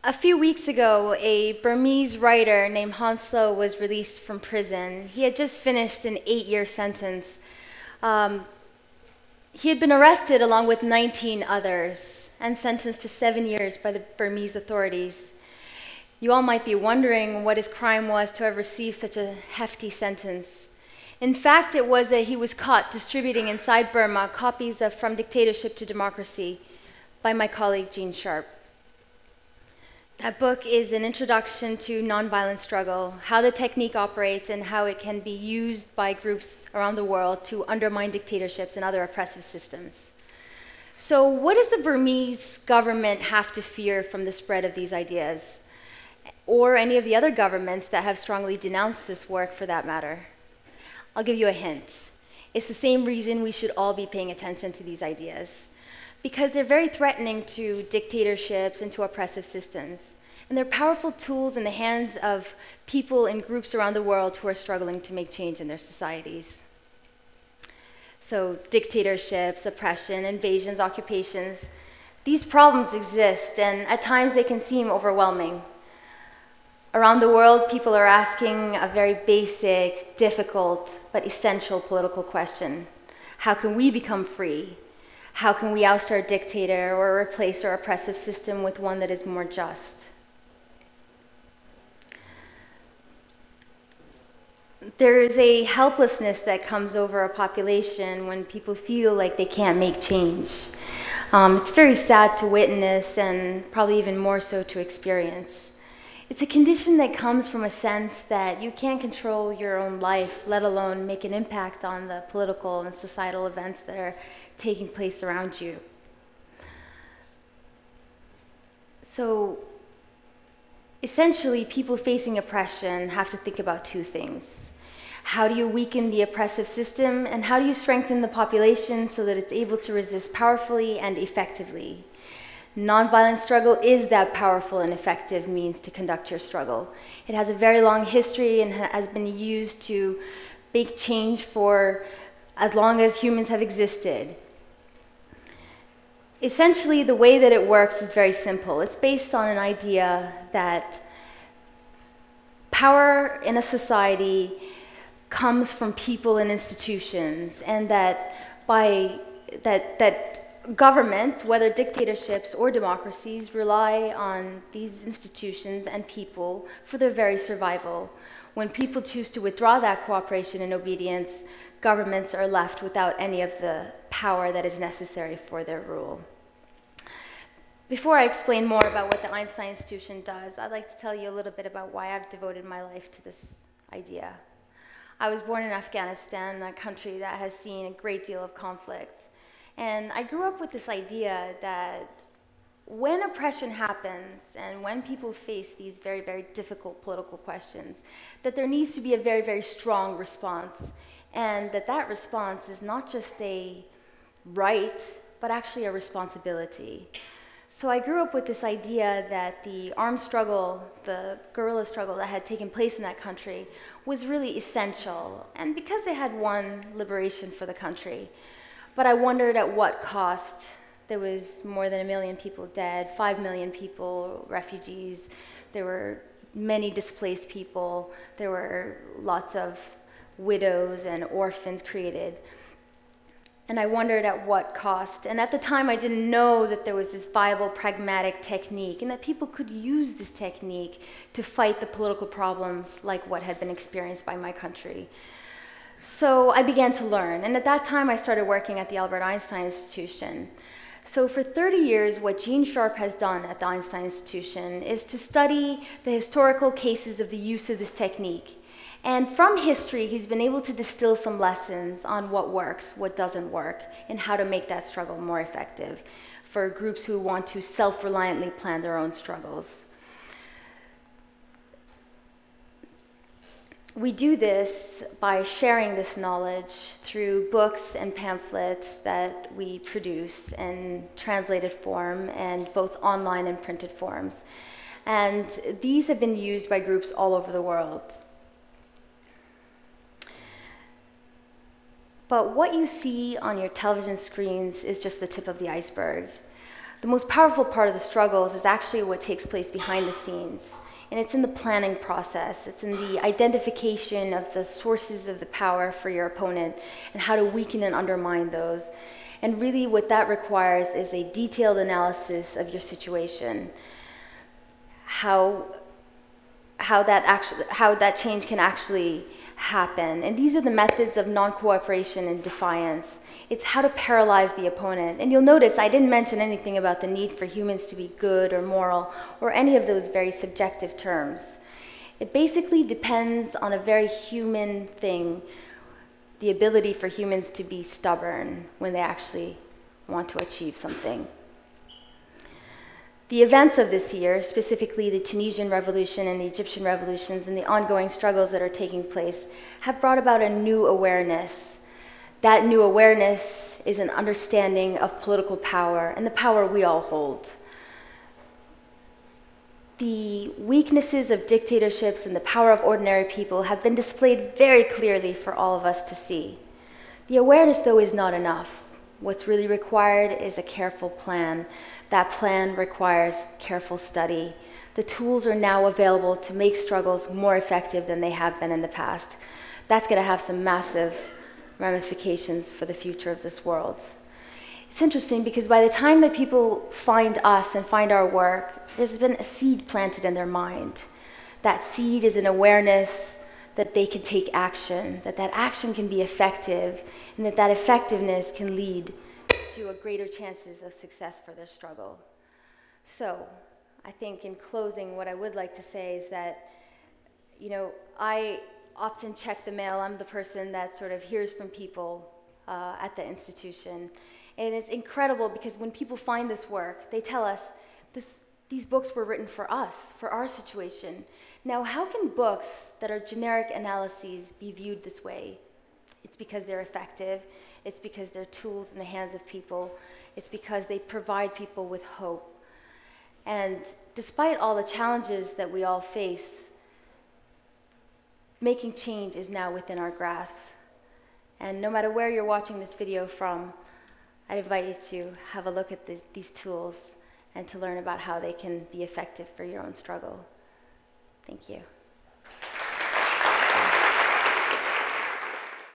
A few weeks ago, a Burmese writer named Hanslo was released from prison. He had just finished an 8-year sentence. He had been arrested along with 19 others and sentenced to 7 years by the Burmese authorities. You all might be wondering what his crime was to have received such a hefty sentence. In fact, it was that he was caught distributing inside Burma copies of From Dictatorship to Democracy by my colleague Jean Sharp. That book is an introduction to nonviolent struggle, how the technique operates and how it can be used by groups around the world to undermine dictatorships and other oppressive systems. So what does the Burmese government have to fear from the spread of these ideas? Or any of the other governments that have strongly denounced this work for that matter? I'll give you a hint. It's the same reason we should all be paying attention to these ideas. Because they're very threatening to dictatorships and to oppressive systems. And they're powerful tools in the hands of people and groups around the world who are struggling to make change in their societies. So dictatorships, oppression, invasions, occupations, these problems exist, and at times they can seem overwhelming. Around the world, people are asking a very basic, difficult, but essential political question. How can we become free? How can we oust our dictator or replace our oppressive system with one that is more just? There is a helplessness that comes over a population when people feel like they can't make change. It's very sad to witness and probably even more so to experience. It's a condition that comes from a sense that you can't control your own life, let alone make an impact on the political and societal events that are taking place around you. So essentially, people facing oppression have to think about two things. How do you weaken the oppressive system, and how do you strengthen the population so that it's able to resist powerfully and effectively? Nonviolent struggle is that powerful and effective means to conduct your struggle. It has a very long history and has been used to make change for as long as humans have existed. Essentially, the way that it works is very simple. It's based on an idea that power in a society comes from people and institutions, and that governments, whether dictatorships or democracies, rely on these institutions and people for their very survival. When people choose to withdraw that cooperation and obedience, governments are left without any of the power that is necessary for their rule. Before I explain more about what the Einstein Institute does, I'd like to tell you a little bit about why I've devoted my life to this idea. I was born in Afghanistan, a country that has seen a great deal of conflict. And I grew up with this idea that when oppression happens and when people face these very, very difficult political questions, that there needs to be a very, very strong response. And that response is not just a right, but actually a responsibility. So I grew up with this idea that the armed struggle, the guerrilla struggle that had taken place in that country was really essential, and because they had won liberation for the country. But I wondered at what cost. There was more than 1 million people dead, 5 million people refugees, there were many displaced people, there were lots of widows and orphans created. And I wondered at what cost. And at the time, I didn't know that there was this viable, pragmatic technique and that people could use this technique to fight the political problems like what had been experienced by my country. So I began to learn. And at that time, I started working at the Einstein Institute. So for 30 years, what Jean Sharp has done at the Einstein Institute is to study the historical cases of the use of this technique. And from history, he's been able to distill some lessons on what works, what doesn't work, and how to make that struggle more effective for groups who want to self-reliantly plan their own struggles. We do this by sharing this knowledge through books and pamphlets that we produce in translated form and both online and printed forms. And these have been used by groups all over the world. But what you see on your television screens is just the tip of the iceberg. The most powerful part of the struggles is actually what takes place behind the scenes. And it's in the planning process. It's in the identification of the sources of the power for your opponent and how to weaken and undermine those. And really what that requires is a detailed analysis of your situation, how that change can actually happen. And these are the methods of non-cooperation and defiance. It's how to paralyze the opponent. And you'll notice I didn't mention anything about the need for humans to be good or moral or any of those very subjective terms. It basically depends on a very human thing, the ability for humans to be stubborn when they actually want to achieve something. The events of this year, specifically the Tunisian Revolution and the Egyptian revolutions and the ongoing struggles that are taking place, have brought about a new awareness. That new awareness is an understanding of political power and the power we all hold. The weaknesses of dictatorships and the power of ordinary people have been displayed very clearly for all of us to see. The awareness, though, is not enough. What's really required is a careful plan. That plan requires careful study. The tools are now available to make struggles more effective than they have been in the past. That's going to have some massive ramifications for the future of this world. It's interesting because by the time that people find us and find our work, there's been a seed planted in their mind. That seed is an awareness that they can take action, that that action can be effective, and that that effectiveness can lead to a greater chances of success for their struggle. So, I think in closing, what I would like to say is that, I often check the mail. I'm the person that sort of hears from people at the institution. And it's incredible because when people find this work, they tell us, these books were written for us, for our situation. Now, how can books that are generic analyses be viewed this way? It's because they're effective. It's because they're tools in the hands of people. It's because they provide people with hope. And despite all the challenges that we all face, making change is now within our grasps. And no matter where you're watching this video from, I'd invite you to have a look at these tools and to learn about how they can be effective for your own struggle. Thank you.